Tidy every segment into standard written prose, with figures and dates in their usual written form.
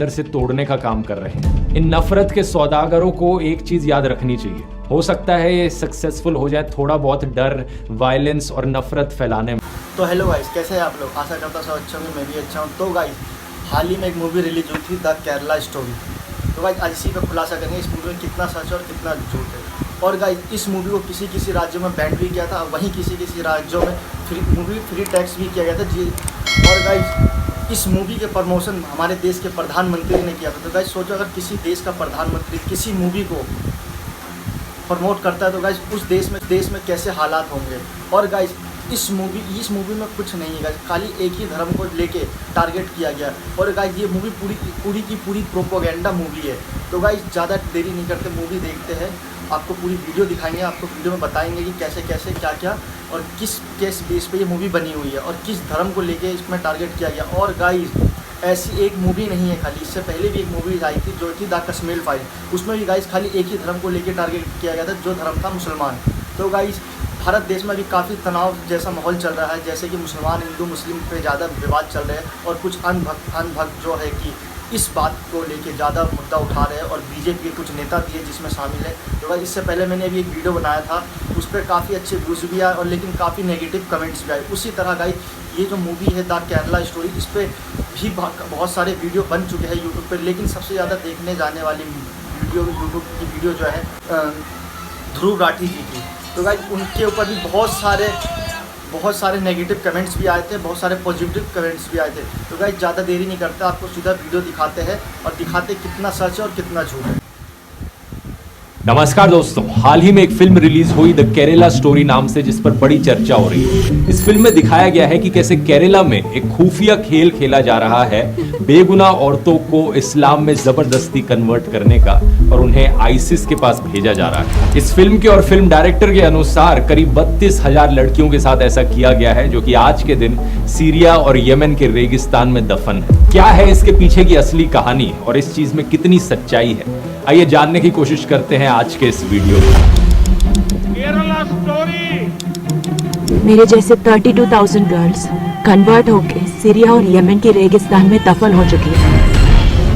अंदर से तोड़ने का काम कर रहे हैं। इन नफरत के सौदागरों को एक चीज याद रखनी चाहिए, हो सकता है ये सक्सेसफुल हो जाए थोड़ा बहुत डर, वायलेंस और नफरत फैलाने में। तो हेलो गाइस, कैसे हैं आप लोग? आशा करता सब अच्छा होंगे, मैं भी अच्छा हूँ। तो गाइस, हाल ही में एक मूवी रिलीज हुई थी, द केरला स्टोरी। तो गाइस आज इसी पर खुलासा करेंगे इस मूवी में कितना सच और कितना झूठ है। और गाइस इस मूवी को किसी राज्यों में बैन भी किया था, वहीं किसी राज्यों में मूवी फ्री टैक्स भी किया गया था जी। और गाइस इस मूवी के प्रमोशन हमारे देश के प्रधानमंत्री ने किया था। तो गाइस सोचो, अगर किसी देश का प्रधानमंत्री किसी मूवी को प्रमोट करता है तो गाइस उस देश में कैसे हालात होंगे। और गाइस इस मूवी में कुछ नहीं है गाइस, खाली एक ही धर्म को लेके टारगेट किया गया। और गाइस ये मूवी पूरी की पूरी प्रोपोगेंडा मूवी है। तो गाइस ज़्यादा देरी नहीं करते, मूवी देखते हैं। आपको पूरी वीडियो दिखाएंगे, आपको वीडियो में बताएंगे कि कैसे क्या और किस बेस पे ये मूवी बनी हुई है और किस धर्म को लेके इसमें टारगेट किया गया। और गाइस ऐसी एक मूवी नहीं है खाली, इससे पहले भी एक मूवी आई थी जो थी द कश्मीर फाइल। उसमें भी गाइस खाली एक ही धर्म को लेके टारगेट किया गया था, जो धर्म था मुसलमान। तो गाइस भारत देश में अभी काफ़ी तनाव जैसा माहौल चल रहा है, जैसे कि मुसलमान हिंदू मुस्लिम पे ज़्यादा विवाद चल रहे हैं और कुछ अनभक्त जो है कि इस बात को लेके ज़्यादा मुद्दा उठा रहे हैं। और बीजेपी के कुछ नेता भी है जिसमें शामिल है। तो गाइस इससे पहले मैंने अभी एक वीडियो बनाया था, उस पर काफ़ी अच्छे व्यूज़ भी आए और लेकिन काफ़ी नेगेटिव कमेंट्स भी आए। उसी तरह गाइस ये जो मूवी है द केरला स्टोरी, इस पर भी बहुत सारे वीडियो बन चुके हैं यूट्यूब पर, लेकिन सबसे ज़्यादा देखने जाने वाली यूट्यूब की वीडियो जो है ध्रुव राठी जी की। तो गाइस उनके ऊपर भी बहुत सारे नेगेटिव कमेंट्स भी आए थे, बहुत सारे पॉजिटिव कमेंट्स भी आए थे। तो गाइस ज़्यादा देरी नहीं करते, आपको सीधा वीडियो दिखाते हैं और दिखाते कितना सच है और कितना झूठ है। नमस्कार दोस्तों, हाल ही में एक फिल्म रिलीज हुई द केरला स्टोरी नाम से, जिस पर बड़ी चर्चा हो रही है। इस फिल्म में दिखाया गया है कि कैसे केरला में एक खुफिया खेल खेला जा रहा है बेगुनाह औरतों को इस्लाम में जबरदस्ती कन्वर्ट करने का और उन्हें आईसिस के पास भेजा जा रहा है। इस फिल्म के और फिल्म डायरेक्टर के अनुसार करीब 32,000 लड़कियों के साथ ऐसा किया गया है, जो कि आज के दिन सीरिया और यमन के रेगिस्तान में दफन है। क्या है इसके पीछे की असली कहानी और इस चीज में कितनी सच्चाई है, आइए जानने की कोशिश करते हैं आज के इस वीडियो में। केरला स्टोरी। मेरे जैसे 32,000 गर्ल्स कन्वर्ट होके सीरिया और यमन के रेगिस्तान में दफन हो चुकी है।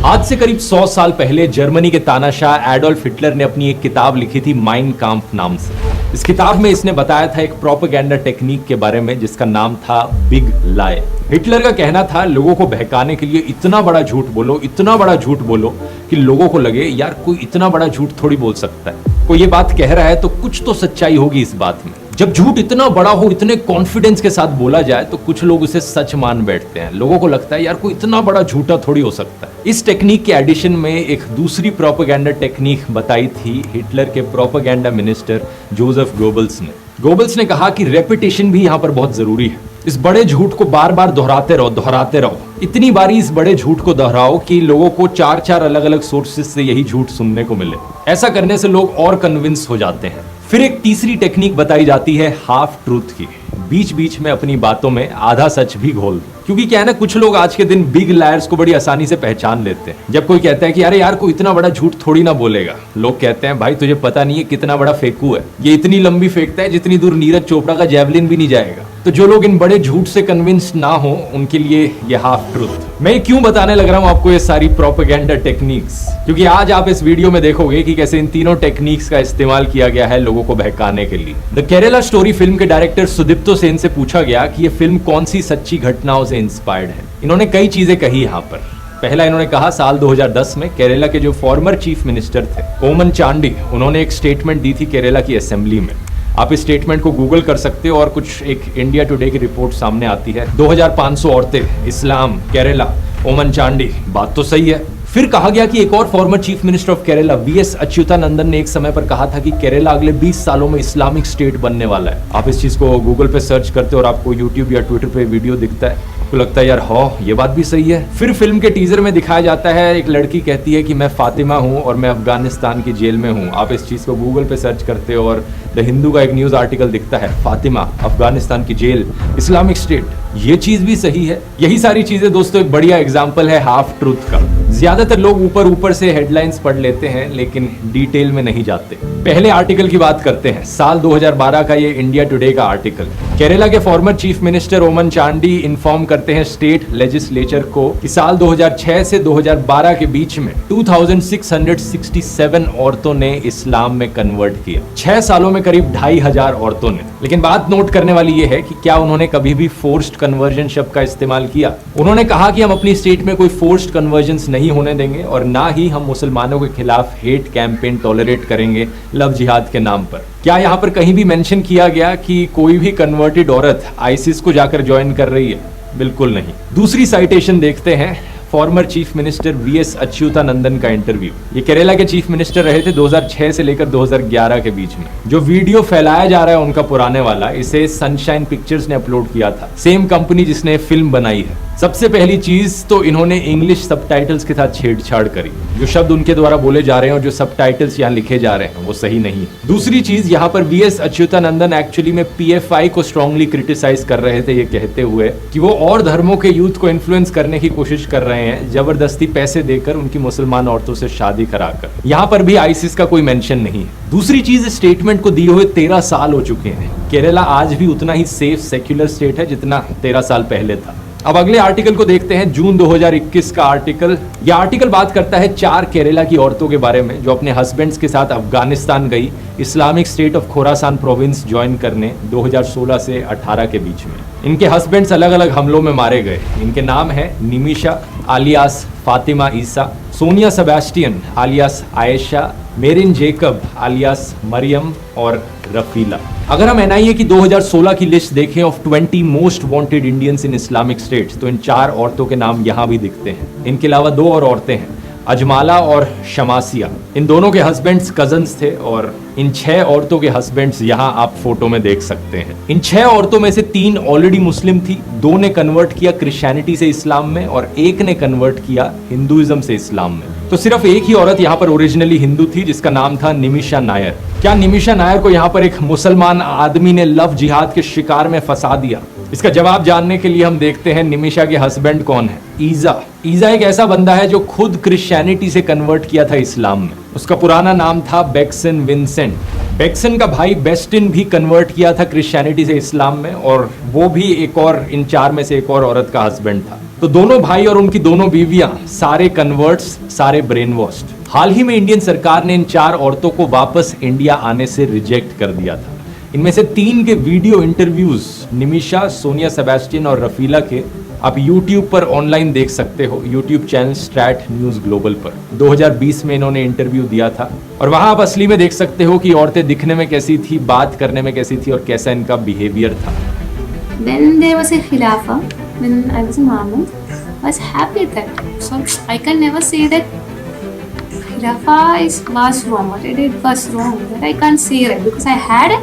आज से करीब 100 साल पहले जर्मनी के तानाशाह एडोल्फ हिटलर ने अपनी एक किताब लिखी थी माइन काम्फ नाम से। इस किताब में इसने बताया था एक प्रोपेगेंडा टेक्निक के बारे में जिसका नाम था बिग लाई। हिटलर का कहना था लोगों को बहकाने के लिए इतना बड़ा झूठ बोलो कि लोगों को लगे यार कोई इतना बड़ा झूठ थोड़ी बोल सकता है, कोई ये बात कह रहा है तो कुछ तो सच्चाई होगी इस बात में। जब झूठ इतना बड़ा हो, इतने कॉन्फिडेंस के साथ बोला जाए तो कुछ लोग उसे सच मान बैठते हैं। लोगों को लगता है यार कोई इतना बड़ा झूठा थोड़ी हो सकता है। इस टेक्निक के एडिशन में एक दूसरी प्रोपेगेंडा टेक्निक बताई थी हिटलर के प्रोपेगेंडा मिनिस्टर जोसेफ गोबल्स ने। गोबल्स ने कहा कि रेपिटेशन भी यहाँ पर बहुत जरूरी है। इस बड़े झूठ को बार बार दोहराते रहो, इतनी बारी इस बड़े झूठ को दोहराओ कि लोगों को 4 अलग अलग सोर्सेज से यही झूठ सुनने को मिले। ऐसा करने से लोग और कन्विंस हो जाते हैं। फिर एक तीसरी टेक्निक बताई जाती है हाफ ट्रूथ की, बीच में अपनी बातों में आधा सच भी घोल दो। क्योंकि क्या है ना, कुछ लोग आज के दिन बिग लायर्स को बड़ी आसानी से पहचान लेते हैं। जब कोई कहता है कि अरे यार कोई इतना बड़ा झूठ थोड़ी ना बोलेगा, लोग कहते हैं भाई तुझे पता नहीं है कितना बड़ा फेंकू है, ये इतनी लंबी फेंकता है जितनी दूर नीरज चोपड़ा का जेवलिन भी नहीं जाएगा। तो जो लोग इन बड़े झूठ से कन्विंस ना हो उनके लिए ये हाफ ट्रूथ। मैं क्यों बताने लग रहा हूं आपको ये सारी प्रोपेगेंडा टेक्निक्स, क्योंकि आज आप इस वीडियो में देखोगे कि कैसे इन तीनों टेक्निक्स का इस्तेमाल किया गया है लोगों को बहकाने के लिए। द केरला स्टोरी फिल्म के डायरेक्टर सुदीप्तो सेन से पूछा गया कि ये फिल्म कौन सी सच्ची घटनाओं से इंस्पायर्ड है। इन्होंने कई चीजें कही यहाँ पर। पहला इन्होंने कहा साल 2010 में केरला के जो फॉर्मर चीफ मिनिस्टर थे ओमन चांडी, उन्होंने एक स्टेटमेंट दी थी केरला की असेंबली में। आप इस स्टेटमेंट को गूगल कर सकते हो और कुछ एक इंडिया टुडे की रिपोर्ट सामने आती है। 2500 औरतें, इस्लाम, केरला, ओमन चांडी, बात तो सही है। फिर कहा गया कि एक और former chief minister of Kerala VS Achuthanandan ने एक समय पर कहा था कि केरला अगले 20 सालों में इस्लामिक स्टेट बनने वाला है। आप इस चीज को गूगल पे सर्च करते हो और आपको यूट्यूब या ट्विटर पे वीडियो दिखता है, आपको लगता है यार ये बात भी सही है। फिर फिल्म के टीजर में दिखाया जाता है एक लड़की कहती है कि मैं फातिमा हूं और मैं अफगानिस्तान की जेल में हूं। आप इस चीज को गूगल पे सर्च करते हो और द हिंदू का एक न्यूज आर्टिकल दिखता है, फातिमा, अफगानिस्तान की जेल, इस्लामिक स्टेट। ये चीज भी सही है। यही सारी चीजें दोस्तों एक बढ़िया एग्जाम्पल है हाफ ट्रूथ का। ज्यादातर लोग ऊपर ऊपर से हेडलाइंस पढ़ लेते हैं लेकिन डिटेल में नहीं जाते। पहले आर्टिकल की बात करते हैं, साल 2012 का ये इंडिया टुडे का आर्टिकल। केरला के फॉर्मर चीफ मिनिस्टर ओमन चांडी इन्फॉर्म करते हैं स्टेट लेजिस्लेचर को कि साल 2006 से 2012 के बीच में 2667 औरतों ने इस्लाम में कन्वर्ट किया। 6 सालों में करीब 2500 औरतों ने। लेकिन बात नोट करने वाली ये है कि क्या उन्होंने कभी भी फोर्स्ड कन्वर्जन शब्द का इस्तेमाल किया। उन्होंने कहा कि हम अपनी स्टेट में कोई फोर्स्ड कन्वर्जन नहीं होने देंगे और ना ही हम मुसलमानों के खिलाफ हेट कैंपेन टॉलरेट करेंगे लव जिहाद के नाम पर। क्या यहाँ पर कहीं भी मेंशन किया गया कि कोई भी कन्वर्टेड औरत आईसिस को जाकर ज्वाइन कर रही है? बिल्कुल नहीं। दूसरी साइटेशन देखते हैं, former chief minister VS Achuthanandan का इंटरव्यू। ये केरला के चीफ मिनिस्टर रहे थे 2006 से लेकर 2011 के बीच में। जो वीडियो फैलाया जा रहा है उनका पुराने वाला, इसे सनशाइन पिक्चर्स ने अपलोड किया था, सेम कंपनी जिसने फिल्म बनाई है। सबसे पहली चीज तो इन्होंने इंग्लिश सबटाइटल्स के साथ छेड़छाड़ करी। जो शब्द उनके द्वारा बोले जा रहे हैं और जो सबटाइटल्स यहाँ लिखे जा रहे हैं वो सही नहीं है। दूसरी चीज, यहाँ पर वीएस अच्युतानंदन एक्चुअली में पीएफआई को स्ट्रांगली क्रिटिसाइज कर रहे थे, ये कहते हुए कि वो और धर्मों के यूथ को इन्फ्लुएंस करने की कोशिश कर रहे हैं, जबरदस्ती पैसे देकर उनकी मुसलमान औरतों से शादी कराकर। यहाँ पर भी आईसिस का कोई मेंशन नहीं है। दूसरी चीज, स्टेटमेंट को दिए हुए 13 साल हो चुके हैं। केरला आज भी उतना ही सेफ सेक्युलर स्टेट है जितना 13 साल पहले था। अब अगले आर्टिकल को देखते हैं, जून 2021 का आर्टिकल। यह आर्टिकल बात करता है 4 केरला की औरतों के बारे में जो अपने हस्बैंड्स के साथ अफगानिस्तान गई Islamic state of Khorasan province join करने 2016 से 18 के बीच में। इनके हस्बैंड्स अलग अलग हमलों में मारे गए। इनके नाम है निमिशा आलियास फातिमा ईसा, Sonia Sebastian आलियास Ayesha, marine Jacob आलियास Maryam और रफीला। अगर हम एनआईए की 2016 की लिस्ट देखें of 20 most wanted Indians in Islamic states, तो इन 4 औरतों के नाम यहाँ भी दिखते हैं। इनके अलावा 2 और औरतें हैं, अजमाला और शमासिया। इन दोनों के हस्बैंड्स कजन्स थे और इन 6 औरतों के हस्बैंड्स यहाँ आप फोटो में देख सकते हैं। इन 6 औरतों में से 3 ऑलरेडी मुस्लिम थी, 2 ने कन्वर्ट किया क्रिश्चियनिटी से इस्लाम में और 1 ने कन्वर्ट किया हिंदुइज्म से इस्लाम में। तो सिर्फ एक ही औरत यहाँ पर ओरिजिनली हिंदू थी जिसका नाम था निमिशा नायर। क्या निमिशा नायर को यहाँ पर एक मुसलमान आदमी ने लव जिहाद के शिकार में फंसा दिया? इसका जवाब जानने के लिए हम देखते हैं निमिशा के हस्बैंड कौन है। ईजा। ईजा एक ऐसा बंदा है जो खुद क्रिश्चियनिटी से कन्वर्ट किया था इस्लाम में। उसका पुराना नाम था बेक्सन विंसेंट। बेक्सन का भाई बेस्टिन भी कन्वर्ट किया था क्रिश्चियनिटी से इस्लाम में और वो भी एक और, इन 4 में से एक और औरत का हस्बैंड था। तो दोनों भाई और उनकी दोनों बीवियां सारे कन्वर्ट्स, सारे ब्रेन वॉश्ड। हाल ही में इंडियन सरकार ने इन 4 औरतों को वापस इंडिया आने से रिजेक्ट कर दिया था। इनमें से 3 के video interviews, Nimisha, Sonia Sebastian और रफीला के, आप YouTube पर ऑनलाइन देख सकते हो, YouTube channel straight news global पर। 2020 में इन्होंने इंटरव्यू दिया था और वहां आप असली में देख सकते हो कि औरतें दिखने में कैसी थी, बात करने में कैसी थी और कैसा इनका बिहेवियर था। Then there was a Khilafah when I was a Mamun. I was happy at that time. So I can never say that Khilafah was wrong. What I did was wrong. That I can't say right because I had a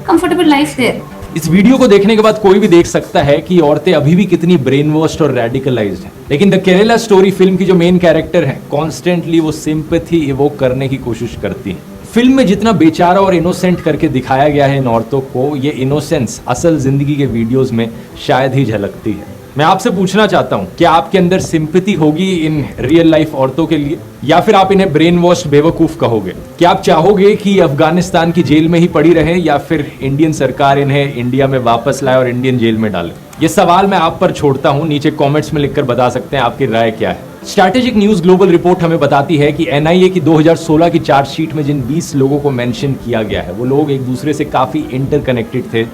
comfortable life there. इस video को देखने के बाद कोई भी देख सकता है कि औरतें अभी भी कितनी ब्रेन वॉश्ड और रेडिकलाइज्ड हैं। लेकिन द केरला स्टोरी फिल्म की जो मेन कैरेक्टर है, कॉन्स्टेंटली वो सिंपैथी इवोक करने की कोशिश करती है। फिल्म में जितना बेचारा और इनोसेंट करके दिखाया गया है इन औरतों को, ये इनोसेंस असल जिंदगी के वीडियोस में शायद ही झलकती है। मैं आपसे पूछना चाहता हूँ, क्या आपके अंदर सिंपैथी होगी इन रियल लाइफ औरतों के लिए, या फिर आप इन्हें ब्रेन वॉश बेवकूफ कहोगे? क्या आप चाहोगे कि अफगानिस्तान की जेल में ही पड़ी रहे या फिर इंडियन सरकार इन्हें इंडिया में वापस लाए और इंडियन जेल में डाले? ये सवाल मैं आप पर छोड़ता हूँ, नीचे कॉमेंट्स में लिखकर बता सकते हैं आपकी राय क्या है। स्ट्रैटेजिक न्यूज ग्लोबल रिपोर्ट हमें बताती है कि एनआईए की 2016 की चार्जशीट में जिन 20 लोगों को मेंशन किया गया है, वो लोग एक दूसरे से काफी इंटरकनेक्टेड थे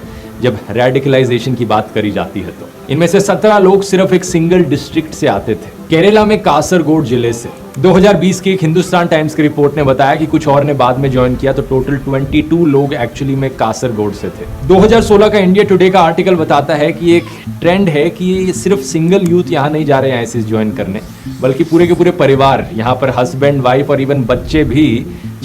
जब रेडिकलाइजेशन की बात करी जाती है। तो इनमें से 17 लोग सिर्फ एक सिंगल डिस्ट्रिक्ट से आते थे, केरला में कासरगोड जिले से। 2020 की एक हिंदुस्तान टाइम्स की रिपोर्ट ने बताया कि कुछ और ने बाद में ज्वाइन किया, तो टोटल 22 लोग एक्चुअली में कासरगोड से थे। 2016 का इंडिया टुडे का आर्टिकल बताता है कि एक ट्रेंड है कि ये सिर्फ सिंगल यूथ यहाँ नहीं जा रहे हैं आईसिस ज्वाइन करने, बल्कि पूरे के पूरे परिवार, यहाँ पर हस्बैंड, वाइफ और इवन बच्चे भी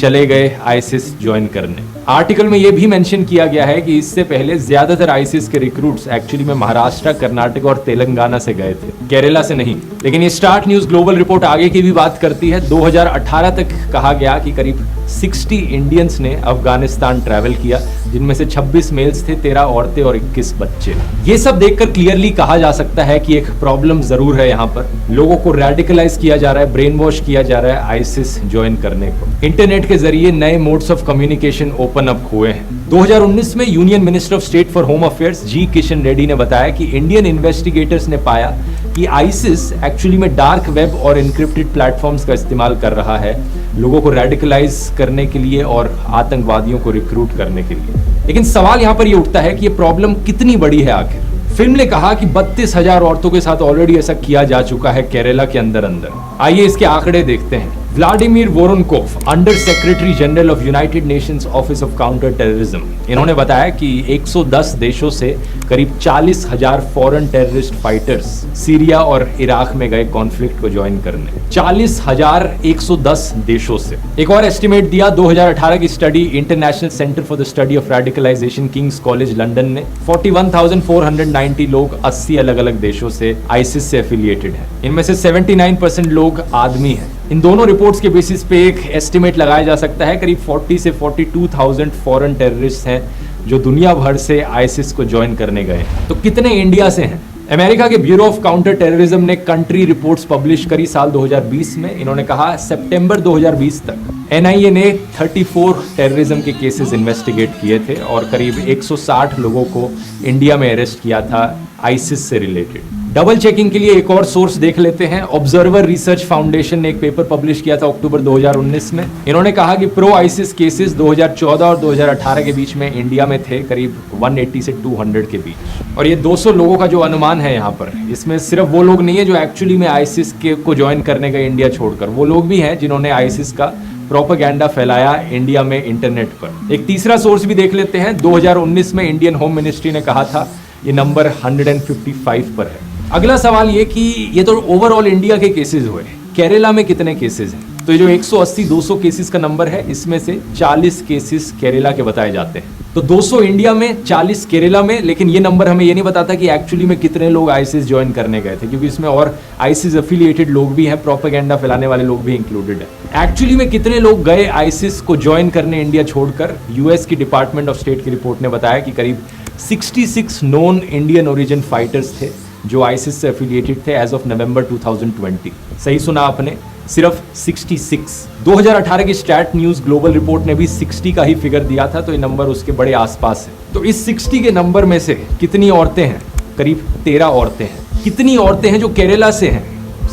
चले गए आईसिस ज्वाइन करने। आर्टिकल में यह भी मेंशन किया गया है कि इससे पहले ज्यादातर आईसिस के रिक्रूट्स एक्चुअली में महाराष्ट्र, कर्नाटक और तेलंगाना से गए थे, केरला से नहीं। लेकिन ये स्टार्ट न्यूज ग्लोबल रिपोर्ट आगे की भी बात करती है। 2018 तक कहा गया कि करीब 60 इंडियंस ने अफगानिस्तान ट्रैवल किया, जिनमें से 26 मेल्स थे, 13 औरतें और 21 बच्चे। ये सब देखकर क्लियरली कहा जा सकता है कि एक प्रॉब्लम जरूर है यहाँ पर। लोगों को रेडिकलाइज किया जा रहा है, ब्रेन वॉश किया जा रहा है आईसिस ज्वाइन करने को। इंटरनेट के जरिए नए modes of communication open up हुए हैं। 2019 में union minister of state for home affairs G Kishan Reddy ने बताया कि इंडियन इन्वेस्टिगेटर्स ने पाया कि आईसिस एक्चुअली में डार्क वेब और इनक्रिप्टेड प्लेटफॉर्म्स का इस्तेमाल कर रहा है लोगों को रेडिकलाइज करने के लिए और आतंकवादियों को रिक्रूट करने के लिए। लेकिन सवाल यहाँ पर यह उठता है कि ये प्रॉब्लम कितनी बड़ी है आखिर। फिल्म ने कहा कि 32,000 औरतों के साथ ऑलरेडी ऐसा किया जा चुका है केरला के अंदर। आइए इसके आंकड़े देखते हैं। Vladimir Voronkov, under secretary general of united nations office of counter terrorism, इन्होंने बताया कि 110 देशों से करीब 40,000 फॉरेन टेररिस्ट फाइटर्स सीरिया और इराक में गए कॉन्फ्लिक्ट को ज्वाइन करने। 40,110 देशों से। एक और एस्टिमेट दिया 2018 की study International Centre for the Study of Radicalisation King's College London ने 41,490 लोग 80 अलग अलग देशों से आईसिस से एफिलिएटेड हैं। इनमें से 79% लोग आदमी हैं। इन दोनों रिपोर्ट्स के बेसिस पे एक एस्टिमेट लगाया जा सकता है करीब 40 से 42,000 फॉरेन टेररिस्ट हैं जो दुनिया भर से आईसिस को ज्वाइन करने गए। तो कितने इंडिया से हैं? अमेरिका के ब्यूरो ऑफ काउंटर टेररिज्म ने कंट्री रिपोर्ट्स पब्लिश करी साल 2020 में। इन्होंने कहा सितंबर 2020 तक एनआईए ने 34 टेररिज्म के केसेस इन्वेस्टिगेट किए थे और करीब 160 लोगों को इंडिया में अरेस्ट किया था आईसिस से रिलेटेड। डबल चेकिंग के लिए एक और सोर्स देख लेते हैं। ऑब्जर्वर रिसर्च फाउंडेशन ने एक पेपर पब्लिश किया था अक्टूबर 2019 में। इन्होंने कहा कि प्रो आईसिस केसेस 2014 और 2018 के बीच में इंडिया में थे करीब 180 से 200 के बीच। और ये 200 लोगों का जो अनुमान है यहाँ पर, इसमें सिर्फ वो लोग नहीं है जो एक्चुअली में आईसिस को ज्वाइन करने गए इंडिया छोड़कर, वो लोग भी हैं जिन्होंने आईसिस का प्रोपेगेंडा फैलाया इंडिया में इंटरनेट पर। एक तीसरा सोर्स भी देख लेते हैं। 2019 में इंडियन होम मिनिस्ट्री ने कहा था ये नंबर 155 पर है। अगला सवाल ये कि ये तो ओवरऑल इंडिया के केसेस हुए, केरला में कितने केसेस हैं? तो ये जो 180-200 केसेस का नंबर है, इसमें से 40 केसेस केरला के बताए जाते हैं। तो 200 इंडिया में, 40 केरला में। लेकिन ये नंबर हमें ये नहीं बताता कि एक्चुअली में कितने लोग आईसिस ज्वाइन करने गए थे, क्योंकि इसमें और आईसिस एफिलिएटेड लोग भी हैं, प्रोपेगेंडा फैलाने वाले लोग भी इंक्लूडेड है। एक्चुअली में कितने लोग गए आईसिस को ज्वाइन करने इंडिया छोड़कर? यूएस की डिपार्टमेंट ऑफ स्टेट की रिपोर्ट ने बताया कि करीब 66 नॉन इंडियन ओरिजिन फाइटर्स थे जो आईसिस से एफिलिएटेड थे एज ऑफ नवंबर 2020। सही सुना आपने, सिर्फ 66। 2018 की स्टैट न्यूज ग्लोबल रिपोर्ट ने भी 60 का ही फिगर दिया था, तो ये नंबर उसके बड़े आसपास है। तो इस 60 के नंबर में से कितनी औरतें हैं? करीब 13 औरतें हैं। कितनी औरतें हैं जो केरला से हैं?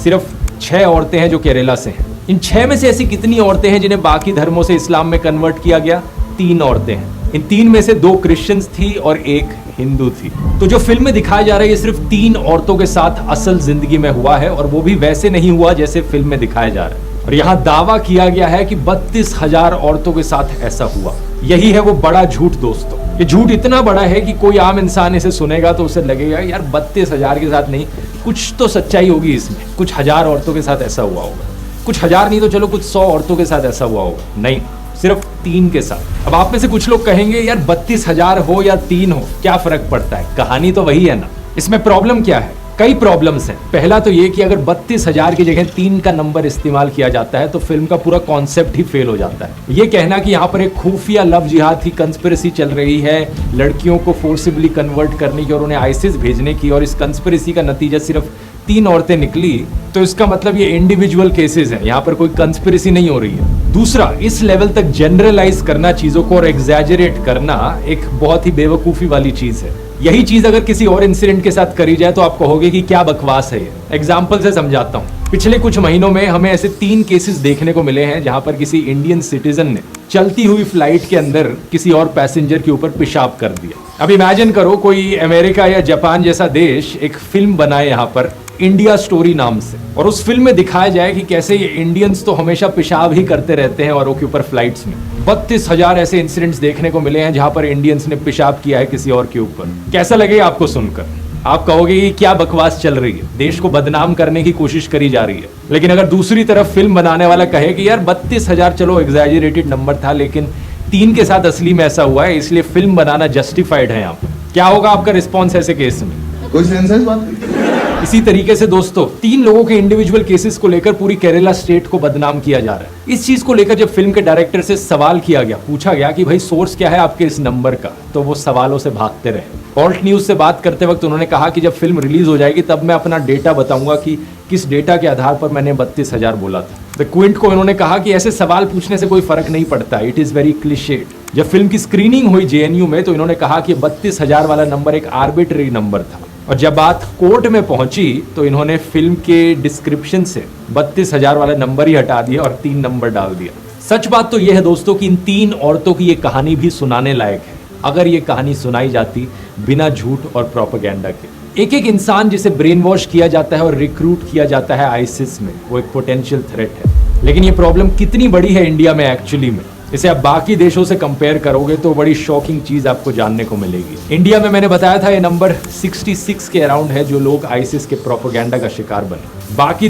सिर्फ 6 औरतें हैं जो केरला से हैं। इन 6 में से ऐसी कितनी औरतें हैं जिन्हें बाकी धर्मों से इस्लाम में कन्वर्ट किया गया? 3 औरतें हैं। इन 3 में से 2 क्रिश्चियंस थी और 1 हिंदू थी। तो जो फिल्म में दिखाया जा रहा है ये सिर्फ 3 औरतों के साथ असल जिंदगी में हुआ है, और वो भी वैसे नहीं हुआ जैसे फिल्म में दिखाया जा रहा है। और यहाँ दावा किया गया है कि 32,000 औरतों के साथ ऐसा हुआ। यही है वो बड़ा झूठ दोस्तों। ये झूठ इतना बड़ा है कि कोई आम इंसान इसे सुनेगा तो उसे लगेगा यार 32,000 के साथ नहीं, कुछ तो सच्चाई होगी इसमें, कुछ हजार औरतों के साथ ऐसा हुआ होगा। कुछ हजार नहीं तो चलो कुछ 100 औरतों के साथ ऐसा हुआ होगा, नहीं, सिर्फ 3 के साथ। अब आप में से कुछ लोग कहेंगे यार 32,000 हो या 3 हो, क्या फर्क पड़ता है, कहानी तो वही है ना। इसमें प्रॉब्लम क्या है? कई प्रॉब्लम्स हैं। पहला तो ये कि अगर 32,000 की जगह 3 का नंबर इस्तेमाल किया जाता है तो फिल्म का पूरा कॉन्सेप्ट ही फेल हो जाता है। ये कहना कि यहाँ पर एक खुफिया लव जिहाद की कंस्पिरेसी चल रही है, लड़कियों को फोर्सिबली कन्वर्ट करने की और उन्हें आईसिस भेजने की, और इस कंस्पिरेसी का नतीजा सिर्फ 3 औरतें निकली, तो इसका मतलब ये इंडिविजुअल केसेस हैं, यहाँ पर कोई कंस्पिरेसी नहीं हो रही है। दूसरा, इस लेवल तक जनरलाइज करना चीजों को और एग्जैजरेट करना एक बहुत ही बेवकूफी वाली चीज है। यही चीज अगर किसी और इंसिडेंट के साथ करी जाए तो आप कहोगे कि क्या बकवास है ये। एग्जाम्पल से समझाता हूँ। पिछले कुछ महीनों में हमें ऐसे 3 केसेस देखने को मिले हैं जहां पर किसी इंडियन सिटीजन ने चलती हुई फ्लाइट के अंदर किसी और पैसेंजर के ऊपर पेशाब कर दिया। अब इमेजिन करो कोई अमेरिका या जापान जैसा देश एक फिल्म बनाए यहाँ पर इंडिया स्टोरी नाम से, और उस फिल्म में दिखाया जाए कि कैसे ये इंडियंस तो हमेशा पेशाब ही करते रहते हैं औरों के ऊपर फ्लाइट्स में। 32,000 ऐसे इंसिडेंट्स देखने को मिले हैं जहां पर इंडियंस ने पेशाब किया है किसी और के ऊपर। कैसा लगेगा आपको सुनकर? आप कहोगे कि क्या बकवास चल रही है, देश को बदनाम करने की कोशिश करी जा रही है। लेकिन अगर दूसरी तरफ फिल्म बनाने वाला कहे कि यार 32,000 चलो एग्जैजरेटेड नंबर था, लेकिन 3 के साथ असली में ऐसा हुआ है, इसलिए फिल्म बनाना जस्टिफाइड है यहाँ पर, क्या होगा आपका रिस्पॉन्स ऐसे केस में? कोई सेंस है इस बात की? इसी तरीके से दोस्तों 3 लोगों के इंडिविजुअल केसेस को लेकर पूरी केरला स्टेट को बदनाम किया जा रहा है। इस चीज को लेकर जब फिल्म के डायरेक्टर से सवाल किया गया, पूछा गया कि भाई सोर्स क्या है आपके इस नंबर का, तो वो सवालों से भागते रहे। ऑल्ट न्यूज से बात करते वक्त उन्होंने कहा कि जब फिल्म रिलीज हो जाएगी तब मैं अपना डेटा बताऊंगा कि किस डेटा के आधार पर मैंने 32,000 बोला था। द क्विंट को उन्होंने कहा कि ऐसे सवाल पूछने से कोई फर्क नहीं पड़ता, इट इज वेरी क्लिशेड। जब फिल्म की स्क्रीनिंग हुई जेएनयू में तो इन्होंने कहा कि 32,000 वाला नंबर एक आर्बिट्ररी नंबर था, और जब बात कोर्ट में पहुंची तो इन्होंने फिल्म के डिस्क्रिप्शन से 32,000 वाला नंबर ही हटा दिया और 3 नंबर डाल दिया। सच बात तो यह है दोस्तों कि इन 3 औरतों की ये कहानी भी सुनाने लायक है, अगर ये कहानी सुनाई जाती बिना झूठ और प्रोपेगेंडा के। एक एक इंसान जिसे ब्रेन वॉश किया जाता है और रिक्रूट किया जाता है आईसिस में, वो एक पोटेंशियल थ्रेट है। लेकिन ये प्रॉब्लम कितनी बड़ी है इंडिया में एक्चुअली में, इसे आप बाकी देशों से कंपेयर करोगे तो बड़ी शॉकिंग चीज आपको जानने को मिलेगी। इंडिया में मैंने बताया था ये नंबर 66 के अराउंड है जो लोग आईसिस के प्रोपेगेंडा का शिकार बने। बाकी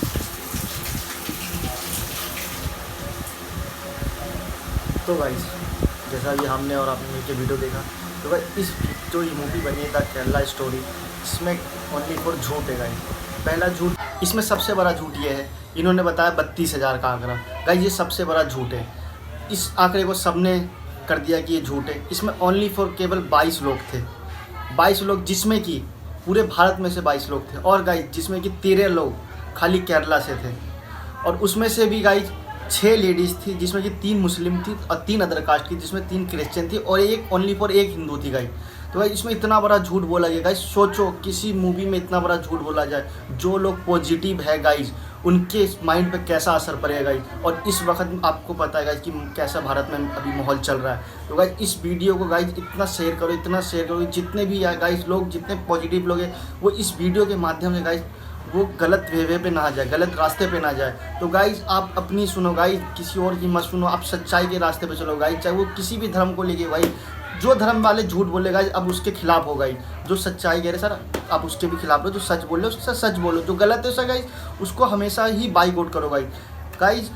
तो गाइस जैसा कि हमने और आपने मिलकर वीडियो देखा, तो गाइस इस जो ये मूवी बनी है द केरला स्टोरी, इसमें ओनली फॉर झूठ है गाइस। पहला झूठ, इसमें सबसे बड़ा झूठ ये है, इन्होंने बताया 32,000 का आंकड़ा। गाइस ये सबसे बड़ा झूठ है, इस आंकड़े को सबने कर दिया कि ये झूठ है। इसमें ओनली फॉर केवल 22 लोग थे, 22 लोग, जिसमें कि पूरे भारत में से 22 लोग थे, और गाइस जिसमें कि 13 लोग खाली केरला से थे, और उसमें से भी गाइस 6 लेडीज़ थी, जिसमें कि 3 मुस्लिम थी और 3 अदर कास्ट की, जिसमें 3 क्रिश्चियन थी और एक ओनली फॉर एक हिंदू थी गाइस। तो गाइस इसमें इतना बड़ा झूठ बोला गया गाइस। सोचो किसी मूवी में इतना बड़ा झूठ बोला जाए, जो लोग पॉजिटिव है गाइस उनके माइंड पे कैसा असर पड़ेगा गाइस। और इस वक्त आपको पता है गाइस कि कैसा भारत में अभी माहौल चल रहा है। तो गाइस इस वीडियो को गाइस इतना शेयर करो, इतना शेयर करो, जितने भी गाइस लोग, जितने पॉजिटिव लोग हैं, वो इस वीडियो के माध्यम से गाइस वो गलत वे पे ना जाए, गलत रास्ते पे ना जाए। तो गाइस आप अपनी सुनो गाइस, किसी और की मत सुनो, आप सच्चाई के रास्ते पे चलो गाइस। चाहे वो किसी भी धर्म को लेके भाई, जो धर्म वाले झूठ बोले गाइस अब उसके खिलाफ हो गाइस, जो सच्चाई कह रहे सर आप उसके भी खिलाफ हो, जो सच बोल रहे हो उससे सच बोलो, जो गलत है सर गाइस उसको हमेशा ही बाइकआउट करो गाइस। गाइस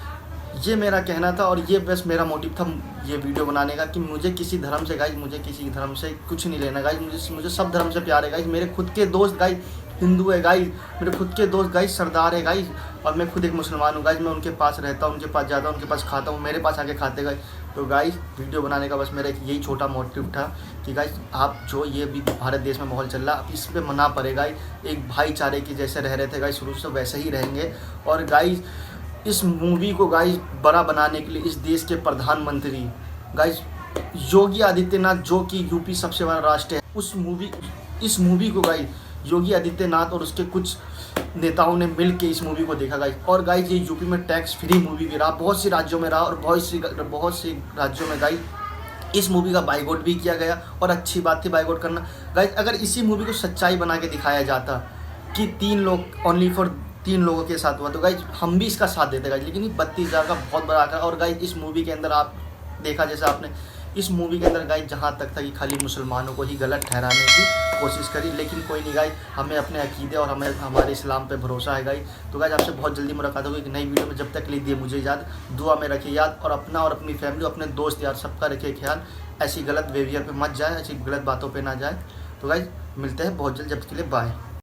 ये मेरा कहना था और ये बस मेरा मोटिव था ये वीडियो बनाने का, कि मुझे किसी धर्म से गाइस, मुझे किसी धर्म से कुछ नहीं लेना गाइस। मुझे सब धर्म से प्यार है गाइस। मेरे खुद के दोस्त गाइस हिंदू है गाइस, मेरे खुद के दोस्त गाइस सरदार है गाइस, और मैं खुद एक मुसलमान हूँ गाइस। मैं उनके पास रहता हूँ, उनके पास जाता हूँ, उनके पास खाता हूँ, मेरे पास आके खाते गाइस। तो गाइस वीडियो बनाने का बस मेरा एक यही छोटा मोटिव था कि गाइस आप जो ये भी भारत देश में माहौल चल रहा है, आप इस पर मना पड़े गाइस। एक भाईचारे की जैसे रह रहे थे गाइस शुरू से, वैसे ही रहेंगे। और गाइस इस मूवी को गाइस बड़ा बनाने के लिए इस देश के प्रधानमंत्री गाइस योगी आदित्यनाथ, जो कि यूपी सबसे बड़ा राष्ट्र है, इस मूवी को गाइस योगी आदित्यनाथ और उसके कुछ नेताओं ने मिल के इस मूवी को देखा गाइस। और गाइस ये यूपी में टैक्स फ्री मूवी भी रहा, बहुत सी राज्यों में रहा, और बहुत सी राज्यों में गाइस इस मूवी का बाइकआउट भी किया गया। और अच्छी बात थी बाइकआउट करना गाइस। अगर इसी मूवी को सच्चाई बना के दिखाया जाता कि 3 लोग ओनली फॉर 3 लोगों के साथ हुआ, तो गाइस हम भी इसका साथ देते गाइस। लेकिन 32,000 का बहुत बड़ा आंकड़ा। और गाइस इस मूवी के अंदर आप देखा, जैसा आपने इस मूवी के अंदर गाइस जहाँ तक था कि खाली मुसलमानों को ही गलत ठहराने की कोशिश करी, लेकिन कोई नहीं गाइस, हमें अपने अकीदे और हमें हमारे इस्लाम पे भरोसा है गाइस। तो गाइस आपसे बहुत जल्दी मुलाकात होगी एक नई वीडियो में। जब तक लिख दिए मुझे याद, दुआ में रखिए याद, और अपना और अपनी फैमिली, अपने दोस्त यार सबका रखिए ख्याल। ऐसी गलत बिहेवियर पे मत जाए, ऐसी गलत बातों पे ना जाए। तो गाइस मिलते हैं बहुत जल्द, जब तक के लिए बाय।